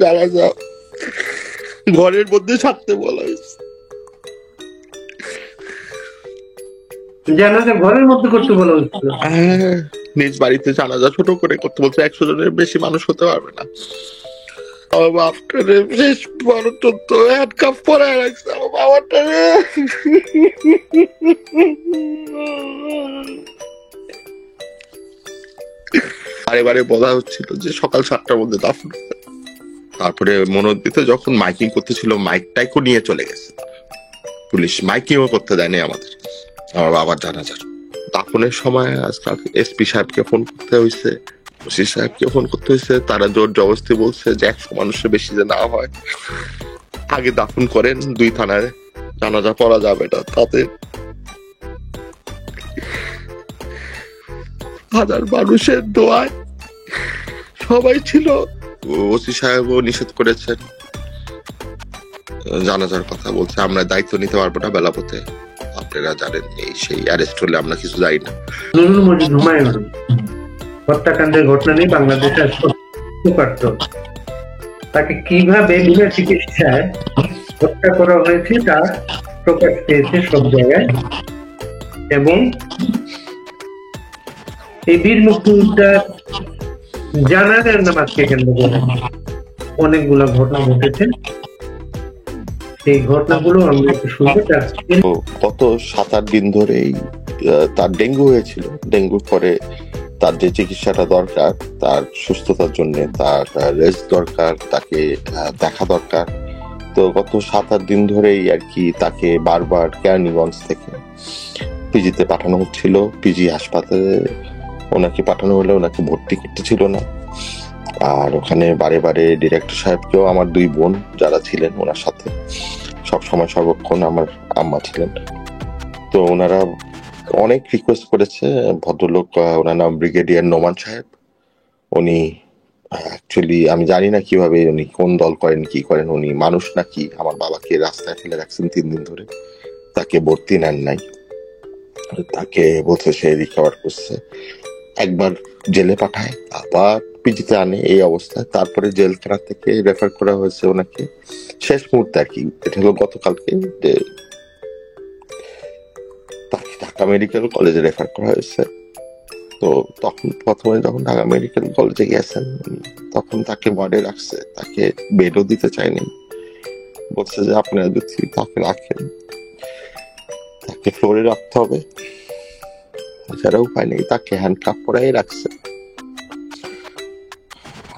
জানাজা ঘরের মধ্যে থাকতে বলা হয়েছে। জানাজা ঘরের মধ্যে করতে বলা হচ্ছিল। নিজ বাড়িতে জানাজা ছোট করে করতে বলছে, 100 জনের বেশি মানুষ হতে পারবে না। আমার বাপটারে শেষ পর্যন্ত হ্যান্ডকাফ পরায় রাখছে আমার বাবাটারে। বারে বারে বলা হচ্ছিল যে সকাল 7টার মধ্যে দাফন হবে। তারপরে মনোদিতে যখন মাইকিং করতেছিল, মাইকটাইকও নিয়ে চলে গেছে পুলিশ, মাইকিংও করতে দেয়নি আমাদের আমার বাবার জানাজার। দাফনের সময় আজকাল এসপি সাহেবকে ফোন করতে হয়েছে, ওসি সাহেবকে ফোন করতে হয়েছে। তারা জোর জবরদস্তি বলছে যে 100 মানুষের বেশি যে না হয়, আগে দাফন করেন, 2 থানায় জানাজা পড়া যাবে না। তাতে হাজার মানুষের দোয়ায় সবাই ছিল। ওসি সাহেবও নিষেধ করেছেন জানাজার কথা, বলছে আমরা দায়িত্ব নিতে পারবো না বেলাপথে, আপনারা জানেন এই সেই অ্যারেস্ট হলে আমরা কিছু যাই না। নুরুল মজিদ হুমায়ুন হত্যাকাণ্ডের ঘটনা নিয়ে বাংলাদেশের তাকে কিভাবে বিনা চিকিৎসায় হত্যা করা হয়েছে তা প্রকাশ পেয়েছে সব জায়গায়। এবং এই বীর মুক্তিযোদ্ধার জানাজার নামাজকে কেন্দ্র করে অনেকগুলো ঘটনা ঘটেছে। সেই ঘটনাগুলো আমরা একটু শুনবো। গত 7-8 দিন ধরেই তার ডেঙ্গু হয়েছিল। ডেঙ্গুর পরে তার যে চিকিৎসাটা দরকার, তার সুস্থতার জন্য তার রেস্ট দরকার, তাকে দেখা দরকার। তো গত 7-8 দিন ধরেই আর কি তাকে বারবার কেরানীগঞ্জ থেকে পিজিতে পাঠানো হচ্ছিল। পিজি হাসপাতালে ওনাকে পাঠানো হলে ওনাকে ভর্তি করতে ছিল না। আর ওখানে বারে বারে ডিরেক্টর সাহেবকেও, আমার 2 বোন যারা ছিলেন ওনার সাথে সবসময় সর্বক্ষণ আমার আম্মা ছিলেন, তো ওনারা অনেক রিকোয়েস্ট করেছে। ভদ্রলোক, ওনার নাম ব্রিগেডিয়ার নোমান সাহেব, উনি অ্যাকচুয়ালি আমি জানি না কিভাবে উনি কোন দল করেন কি করেন, উনি মানুষ নাকি আমার বাবাকে রাস্তায় ফেলে রাখছেন 3 দিন ধরে, তাকে ভর্তি নেন নাই। তাকে বলছে সে রিকভার করছে, একবার জেলে পাঠায় আবার পিজিতে আনে এই অবস্থায়। তারপরে জেলখানা থেকে রেফার করা হয়েছে ওনাকে শেষ মুহূর্তে আর কি, এটা হলো গতকালকে, যে তাকে ঢাকা মেডিকেল কলেজে রেফার করা হয়েছে। তো তখন প্রথমে যখন ঢাকা মেডিকেল কলেজে গেছেন তখন তাকে ওয়ার্ডে রাখছে, তাকে বেডও দিতে চায়নি, বলছে যে আপনারা যদি তাকে রাখেন তাকে ফ্লোরে রাখতে হবে, যারা উপায় নেই তাকে হ্যান্ডকাপ পরাই রাখছে।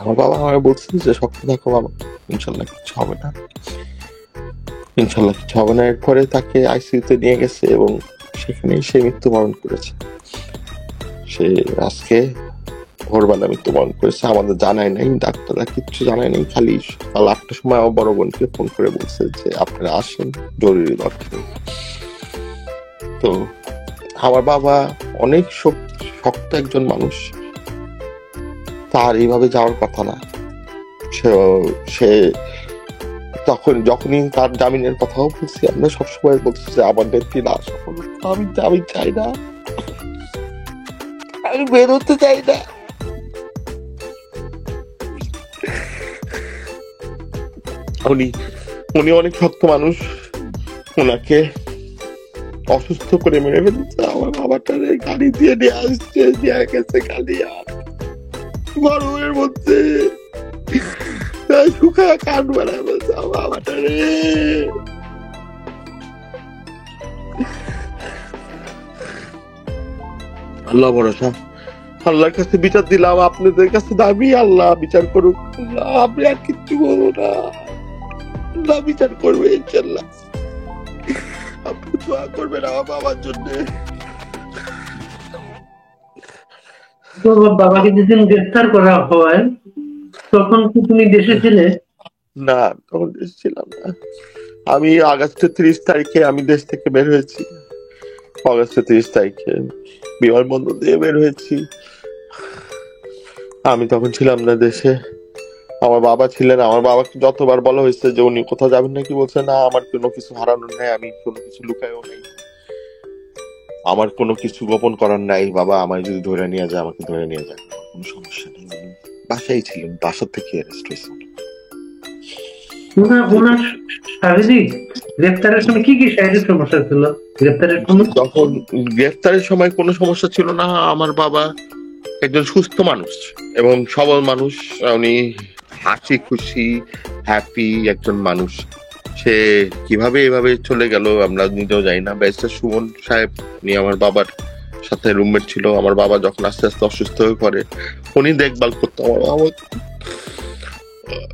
আমার বাবা আমাকে বলছে যে শক্ত থাকো বাবা, ইনশাল্লাহ কিছু হবে না, ইনশাল্লাহ কিছু হবে না। এরপরে তাকে আইসিইউতে নিয়ে গেছে এবং সেখানেই সে মৃত্যুবরণ করেছে। সে আজকে ভোরবেলা মৃত্যুবরণ করেছে, আমাদের জানায় নাই, ডাক্তাররা কিচ্ছু জানায় নাই। খালি সকাল 8টার সময় আমার বড় বোনকে ফোন করে বলছে যে আপনারা আসেন, জরুরি দরকার। তো আমার বাবা অনেক শক্ত একজন মানুষ, তার এইভাবে যাওয়ার কথা না। সে তখন যখনই তার জামিনের কথাও বলছি, আমরা সবসময় বলছি যে আমাদের কি না, আমি জামিন চাই না, আমি বেরোতে চাই না। উনি অনেক শক্ত মানুষ, ওনাকে অসুস্থ করে মেরে ফেলছে। আমার বাবাটারে গাড়ি দিয়ে নিয়ে আসছে, নিয়ে গেছে কালিয়া গরমের মধ্যে, শুকা কান বেড়ায় বলছে আমার বাবাটারে। আল্লাহ ভরসা, আল্লাহর কাছে বিচার দিলাম, আপনাদের কাছে দাবি আল্লাহ বিচার করুক। আপনি আর কিচ্ছু বলবো না, আল্লাহ বিচার করবে ইনশাল্লাহ। আপনি দোয়া করবেন আমার বাবার জন্য। বাবাকে যেদিন গ্রেফতার করা হয় তখন কি তুমি দেশে ছিলে? না, তখন দেশে ছিলাম না। আমি আগস্টের 30 তারিখে আমি দেশ থেকে বের হয়েছি। আগস্টের 30 তারিখে বিমানবন্দর দিয়ে বের হয়েছি। আমি তখন ছিলাম না দেশে, আমার বাবা ছিলেন। আমার বাবাকে যতবার বলা হয়েছে যে উনি কোথাও যাবেন নাকি, বলছে না আমার কোনো কিছু হারানোর নাই, আমি কোনো কিছু লুকায়ও নাই, আমার কোনো কিছু গোপন করার নাই। বাবা আমায় যদি ধরে নিয়ে যায় আমাকে ধরে নিয়ে যায়, কোনো সমস্যা নেই। বাসায় ছিলেন, বাসা থেকে অ্যারেস্ট হয়েছেন। ওনার শারীরিক গ্রেপ্তারের সময় কি শারীরিক সমস্যা ছিল গ্রেপ্তারের সময়? যখন গ্রেফতারের সময় কোনো সমস্যা ছিল না। আমার বাবা একজন সুস্থ মানুষ এবং সবল মানুষ। উনি হাসি খুশি হ্যাপি একজন মানুষ। সে কিভাবে এভাবে চলে গেল আমরা নিজেও জানি না। ব্যারিস্টার সুমন সাহেব উনি আমার বাবার সাথে রুমমেট ছিল। আমার বাবা যখন আস্তে আস্তে অসুস্থ হয়ে পড়ে উনি দেখভাল করতো। আমার বাবা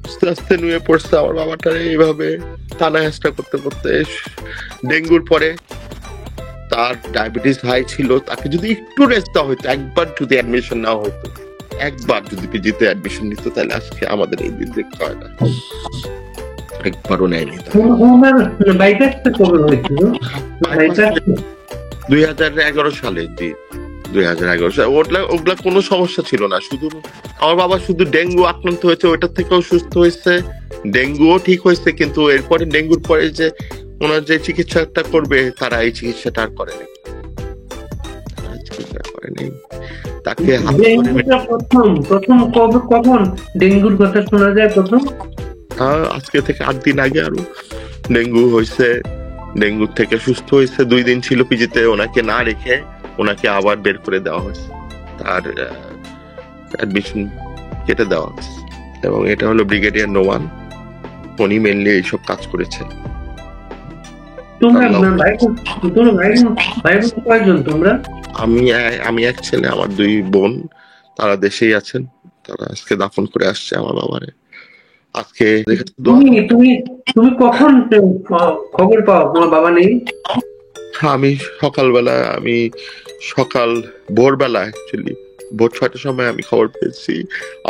আস্তে আস্তে নুয়ে পড়ছে আমার বাবাটারে এইভাবে টানা হেঁচড়া করতে করতে। ডেঙ্গুর পরে তার ডায়াবেটিস হাই ছিল। তাকে যদি একটু রেস্ট দেওয়া হইতো, একবার যদি অ্যাডমিশন নেওয়া হইতো, একবার যদি পিজিতে অ্যাডমিশন নিত, তাহলে আজকে আমাদের এই দিন দেখতে হয় না। একবারও নেয়নি। ওনার বাইপাসটা কবে হয়েছিল? 2011 সালে। জি 2011 সালে। ওগুলা কোনো সমস্যা ছিল না। শুধু আমার বাবা শুধু ডেঙ্গু আক্রান্ত হয়েছে, ওইটার থেকেও সুস্থ হয়েছে, ডেঙ্গুও ঠিক হয়েছে। কিন্তু এরপরে ডেঙ্গুর পরে যে ওনার যে চিকিৎসাটা করবে তারা এই চিকিৎসাটা আর করেনি। তাকে প্রথম কখন ডেঙ্গুর কথা শোনা যায়? প্রথম আজকে থেকে 8 দিন আগে আরো ডেঙ্গু হয়েছে। ডেঙ্গু থেকে সুস্থ হয়েছে। 2 দিন ছিল পিজিতে, ওনাকে না রেখে ওনাকে আবার বের করে দেওয়া হয়েছে। তার অ্যাডমিশন কেটে দেওয়া হয়েছে। এবং এটা হলো ব্রিগেডিয়ার নোমান। উনি মেনলি এইসব কাজ করেছেন। আমি এক ছেলে, আমার 2 বোন। তারা দেশেই আছেন। তারা আজকে দাফন করে আসছে আমার বাবারে। আজকে তুমি কখন খবর পাও তোমার বাবা নেই? আমি সকালবেলা, সকাল ভোরবেলা অ্যাকচুয়ালি ভোর 6টার সময় আমি খবর পেয়েছি।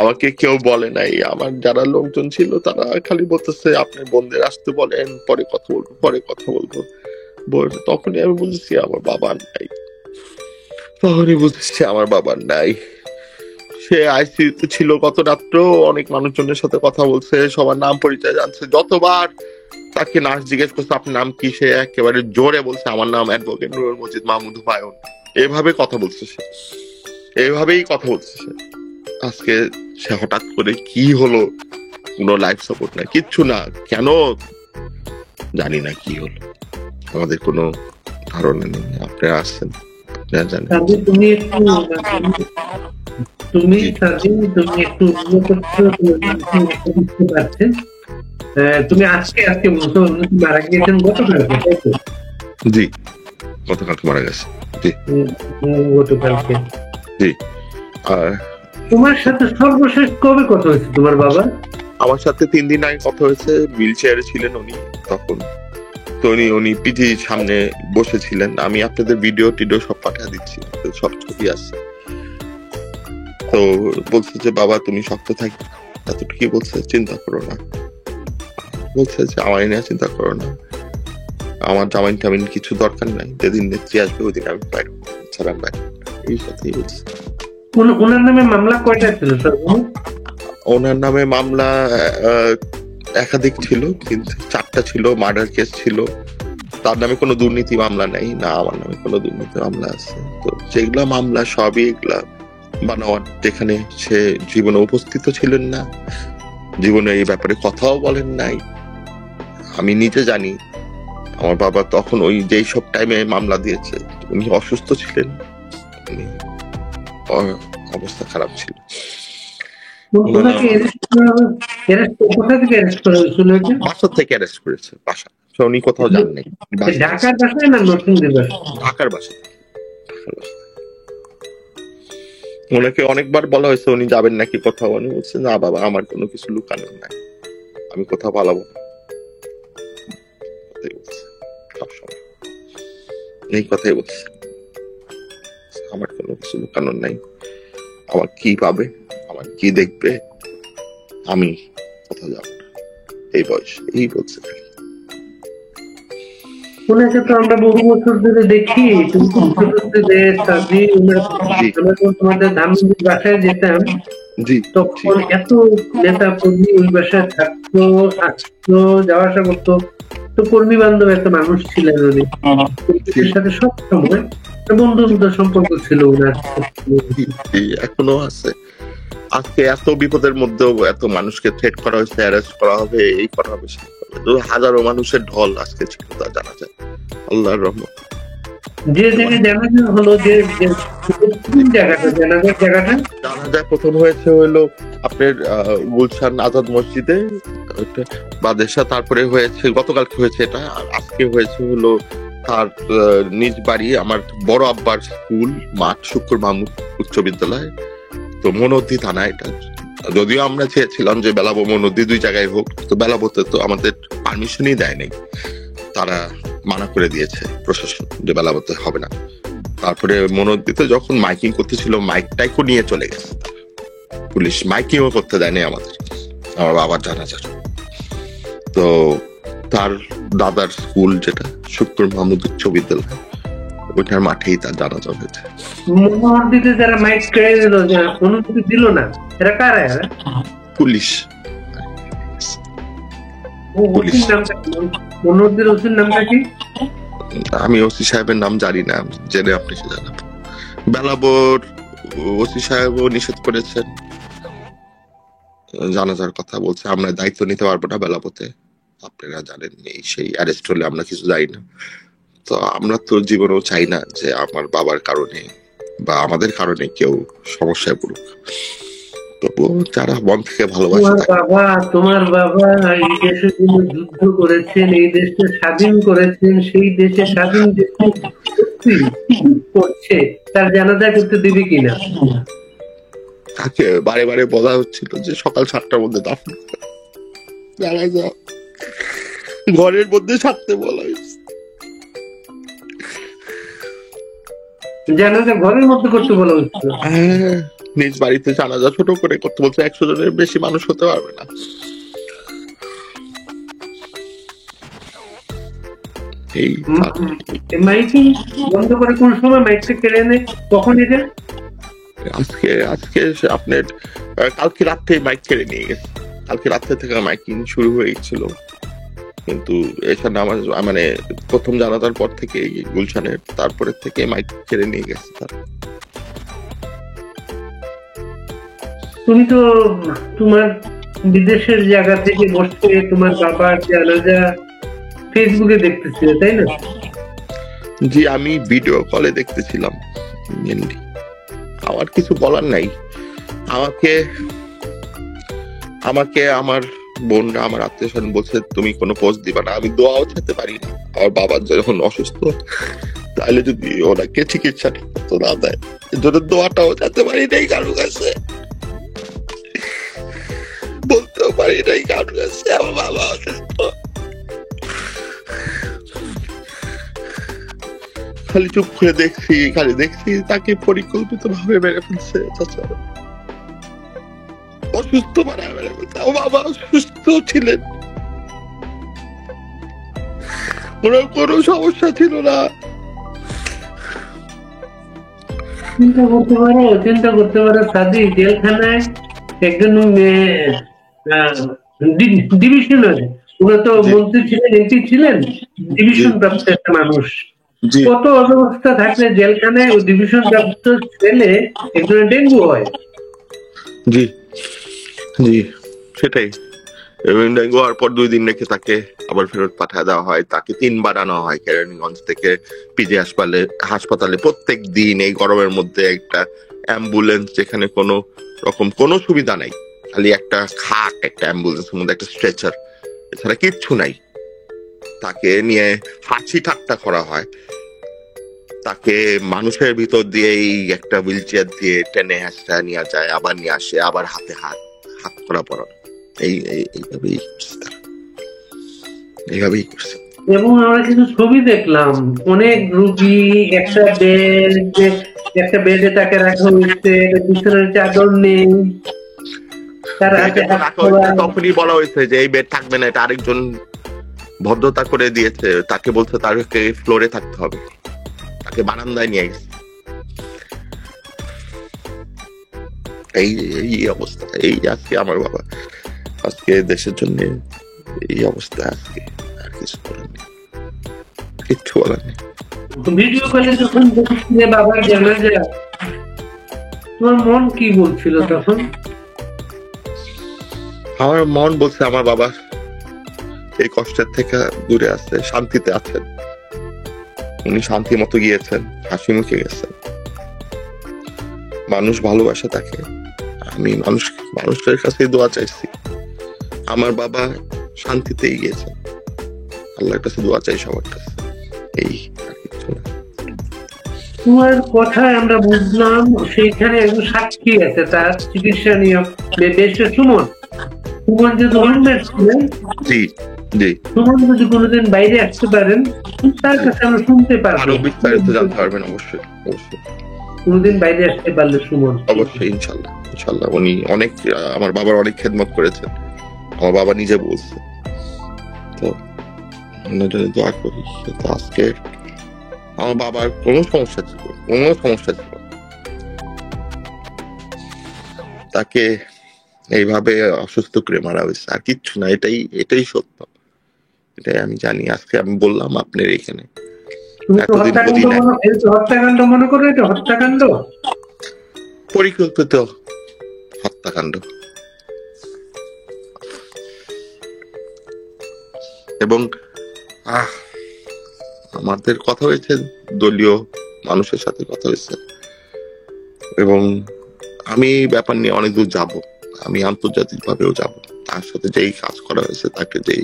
আমাকে কেউ বলে নাই। আমার যারা লোকজন ছিল তারা খালি বলতেছে আপনার বোনদের আসতে বলেন, পরে কথা বলবো। তখনই আমি বুঝেছি আমার বাবা নাই। সে আইসিইউতে ছিল গত রাত্র। অনেক মানুষজনের সাথে কথা বলছে, সবার নাম পরিচয় জানছে। যতবার তাকে নার্স জিজ্ঞেস করছে আপনার নাম কি, সে একেবারে জোরে বলছে আমার নাম অ্যাডভোকেট নুরুল মজিদ মাহমুদ হুমায়ুন। এভাবেই কথা বলছে সে। আজকে সে হঠাৎ করে কি হলো, কোনো লাইফ সাপোর্ট নাই, কিচ্ছু না। কেন জানি না কি হলো, আমাদের কোনো ধারণা নেই। আপনারা আসছেন, আপনারা জানেন। তুমি একটু পারছেন। তুমি আজকে মারা গিয়েছেন গতকালকে? জি গতকালকে মারা গেছে। জি গতকালকে। জি। আর তোমার সাথে সর্বশেষ কবে কথা হয়েছে তোমার বাবা? আমার সাথে 3 দিন আগে কথা হয়েছে। হুইল চেয়ারে ছিলেন উনি তখন। তো উনি পিজির সামনে বসেছিলেন। আমি আপনাদের ভিডিও টিডিও সব পাঠিয়ে দিচ্ছি, সব ছবি আছে। তো বলছে যে বাবা তুমি শক্ত থাকি, এতটুকুই বলছে, চিন্তা করো না। বলছে যে আমার নিয়ে চিন্তা করো না, আমার জামাইন টামিন কিছু দরকার নাই, যেদিন নেত্রী আসবে ওই দিন আমি বাইরে ছাড়া বাইরে। এই কথাই বলছে। ওনার নামে মামলা কয়টা ছিল? ওনার নামে মামলা একাধিক ছিল, কিন্তু 4টা ছিল। মার্ডার কেস ছিল। তার নামে কোনো দুর্নীতি মামলা নাই না, আমার নামে কোনো দুর্নীতি মামলা আছে। তো যেগুলা মামলা সবই এগুলা বানোয়াট, যেখানে সে জীবনে উপস্থিত ছিলেন না, জীবনে এই ব্যাপারে কথাও বলেন নাই। আমি নিজে জানি আমার বাবা তখন ওই যেই সব টাইমে মামলা দিয়েছে উনি অসুস্থ ছিলেন, উনি অবস্থা খারাপ ছিল। বাসা থেকে অ্যারেস্ট করেছে। বাসা উনি কোথাও যান নাই। ঢাকার বাসায় না নরসিংদীর বাসায়? ঢাকার বাসায়। ওনাকে অনেকবার বলা হয়েছে উনি যাবেন নাকি কোথাও। উনি বলছে না বাবা আমার কোনো কিছু লুকানোর নাই, আমি কোথাও পালাবো না। এই কথাই বলছে, আমার কোনো কিছু লুকানোর নাই। আমার কি পাবে, আমার কি দেখবে, আমি কোথাও যাবো না। এই বয়স এই বলছে। ওনাকে তো আমরা বহু বছর ধরে দেখি। তোমাদের ধানমন্ডির বাসায় যেতাম, তখন এত নেতা কর্মী ওই বাসায় থাকতো, আসতো, যাওয়া আসা করতো। তো কর্মী বান্ধব একটা মানুষ ছিলেন উনি, সাথে সব সময় বন্ধুত্ব সম্পর্ক ছিল ওনার, এখনো আছে। আজকে এত বিপদের মধ্যেও এত মানুষকে থ্রেট করা হয়েছে, অ্যারেস্ট করা হবে, এই করা হবে, সেই করা হবে। হাজারো মানুষের ঢল আজকে ছিল, তা জানা যায় আল্লাহর রহমত। যে জানাজা হলো, যে জানাজা প্রথম হয়েছে হলো আপনার গুলশান আজাদ মসজিদে বাদেশা, তারপরে হয়েছে গতকালকে হয়েছে এটা, আর আজকে হয়েছে হলো তার নিজ বাড়ি, আমার বড় আব্বার স্কুল মাঠ, শুক্র মাহমুদ উচ্চ বিদ্যালয়, তো মনোদ্দি থানা এটা। যদিও আমরা চেয়েছিলাম যে বেলাবো মনোদ্দি দুই জায়গায় হোক, তো বেলাবোতে তো আমাদের পারমিশনই দেয় নাই, তারা মানা করে দিয়েছে প্রশাসন যে বেলাবোতে হবে না। তারপরে মনোদ্দিতে যখন মাইকিং করতেছিল, মাইকটাইকও নিয়ে চলে গেছে পুলিশ, মাইকিংও করতে দেয়নি আমাদের, আমার বাবার জানাজার। তো তার দাদার স্কুল যেটা শুক্র মাহমুদ উচ্চ বিদ্যালয়, ওইটার মাঠেই তার জানাজা হয়েছে। মনোহরদীতে যারা মাইক কেড়ে দিল, অনুমতি দিল না, এরা কারা? পুলিশ। মনোহরদীর ওসির নামটা কি? আমি ওসি সাহেবের নাম জানি না, জেনে আপনি সে জানাবো। বেলাবোর ওসি সাহেবও নিষেধ করেছেন, জানাজার কথা বলছে, আমরা দায়িত্ব নিতে পারবো না বেলাবোতে, আপনারা জানেন এই সেই অ্যারেস্ট হলে আমরা কিছু যাই না। তো আমরা তো জীবনেও চাই না যে আমার বাবার কারণে বা আমাদের কারণে কেউ সমস্যায় পড়ুক। তবুও যারা মন থেকে ভালোবাসে, তোমার বাবা এই দেশের জন্য যুদ্ধ করেছেন, এই দেশকে স্বাধীন করেছেন, সেই দেশে স্বাধীন করছে, তার জানাজা করতে দিবি কিনা? তাকে বারে বারে বলা হচ্ছিল যে সকাল 7টার মধ্যে দাফন জানাজা ঘরের মধ্যে থাকতে বলা হয়েছে, জানাজা ঘরের মধ্যে করতে বলা হচ্ছে। নিজ বাড়িতে জানাজা ছোট করে করতে বলছে, 100 জনের বেশি মানুষ হতে পারবে না। এই মাইকিং বন্ধ করে কোন সময় মাইকটা কেড়ে এনে কখন? এটা আজকে আপনার কালকে রাত্রে মাইক কেড়ে নিয়ে গেছে, কালকে রাত্রে থেকে মাইকিং শুরু হয়ে গেছিল, কিন্তু এখানে আমার মানে প্রথম জানাজার পর থেকে গুলশানের, তারপরে থেকে মাইক কেড়ে নিয়ে গেছে তারা। তুমি তো তোমার বিদেশের জায়গা থেকে বসে তোমার বাবার জানাজা ফেসবুকে দেখতেছিলে, তাই না? জি, আমি ভিডিও কলে দেখতেছিলাম। আমার কিছু বলার নাই, আমাকে আমার বোনরা, আমার আত্মীয় স্বজন বলছে তুমি কোনো পোস্ট দিবা না, আমি দোয়াও চাইতে পারি না। আমার বাবার যখন অসুস্থ, তাহলে যদি ওনাকে চিকিৎসা ঠিক না দেয়, এর জন্য দোয়াটাও চাইতে পারি নাই কারো কাছে, বলতেও পারি নাই কারো কাছে আমার বাবা অসুস্থ। খালি চুপ করে দেখছি তাকে পরিকল্পিত ভাবে মেরে ফেলছে চাচা, অসুস্থ মানে মেরে ফেলছে। আমার বাবা অসুস্থ ছিলেন, ওনার কোনো সমস্যা ছিল না। চিন্তা করতে পারো সাদি জেলখানায় একজন ডিভিশনার, ওরা তো মন্ত্রী ছিলেন, এমপি ছিলেন, ডিভিশন প্রাপ্ত একটা মানুষ, কত অবস্থা থাকলে জেলখানায় ওই ডিভিশন প্রাপ্ত ছেলে একজনের ডেঙ্গু হয়। জি জি, সেটাই। ডেঙ্গু হওয়ার পর 2 দিন রেখে তাকে আবার ফেরত পাঠিয়ে দেওয়া হয়, তাকে 3বার আনা হয় কেরানীগঞ্জ থেকে পিজি হাসপাতালে প্রত্যেক দিন। এই গরমের মধ্যে একটা অ্যাম্বুলেন্স, যেখানে কোনো রকম কোনো সুবিধা নাই, খালি একটা খাট, একটা অ্যাম্বুলেন্সের মধ্যে একটা স্ট্রেচার, এছাড়া কিচ্ছু নাই। তাকে নিয়ে হাসি ঠাট্টা করা হয়, তাকে মানুষের ভিতর দিয়ে এই একটা হুইল চেয়ার দিয়ে টেনে হাসটা নিয়ে যায়, আবার নিয়ে আসে, আবার হাতে হাত করা পড়ানো, এইভাবেই করছে। এবং আমরা কিছু ছবি দেখলাম, অনেক রুগী একটা বেডে তাকে রাখা হয়েছে, পিছনের চাদর নেই, তখনই বলা হয়েছে যে এই বেড থাকবে না, এটা আরেকজন ভদ্রতা করে দিয়েছে, তাকে বলছে তাকে ফ্লোরে থাকতে হবে, তাকে বারান্দায় নিয়ে গেছে। এই অবস্থা, এই আজকে আমার বাবা আজকে দেশের জন্য এই অবস্থা, আজকে আর কিছু বলার নেই, কিচ্ছু বলার নেই। ভিডিও কলে যখন দেখছিলে বাবার জানাজা, তোমার মন কি বলছিল তখন? আমার মন বলছে আমার বাবা এই কষ্টের থেকে দূরে আছে, শান্তিতে আছেন, উনি শান্তি মতো গিয়েছেন, হাসি মুখে গেছেন, মানুষ ভালোবাসে তাকে। আমি মানুষের কাছে দোয়া চাইছি, আমার বাবা শান্তিতেই গিয়েছেন, আল্লাহর কাছে দোয়া চাই সবার কাছে, এই আর কিছু না। তোমার কথায় আমরা বুঝলাম সেইখানে একজন সাক্ষী আছে, তার চিকিৎসা নিয়ে দেশে সুমন যদি হোমমেড ছিলেন, জি জি, সুমন যদি কোনোদিন বাইরে আসতে পারেন তার কাছে আমরা শুনতে পারবো, আরো বিস্তারিত জানতে পারবেন। অবশ্যই অবশ্যই, কোনোদিন বাইরে আসতে পারলে সুমন অবশ্যই, ইনশাল্লাহ ইনশাল্লাহ। উনি অনেক আমার বাবার অনেক খেদমত করেছেন, আমার বাবা নিজে বলছে, তো ওনার জন্য দোয়া করি। তো আজকে আমার বাবার কোনো সমস্যা ছিল না, তাকে এইভাবে অসুস্থ করে মারা হয়েছে, আর কিচ্ছু না। এটাই সত্য, এটাই আমি জানি। আজকে আমি বললাম আপনার এখানে। হত্যাকাণ্ড মনে করো, এটা হত্যাকাণ্ড, পরিকল্পিত হত্যাকাণ্ড। এবং আমাদের কথা হয়েছে, দলীয় মানুষের সাথে কথা হয়েছে, এবং আমি এই ব্যাপার নিয়ে অনেক দূর যাব, আমি আন্তর্জাতিক ভাবেও যাব। তার সাথে যেই কাজ করা হয়েছে, তাকে যেই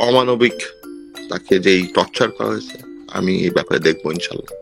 অমানবিক, তাকে যেই টর্চার করা হয়েছে, আমি এই ব্যাপারে দেখবো ইনশাল্লাহ।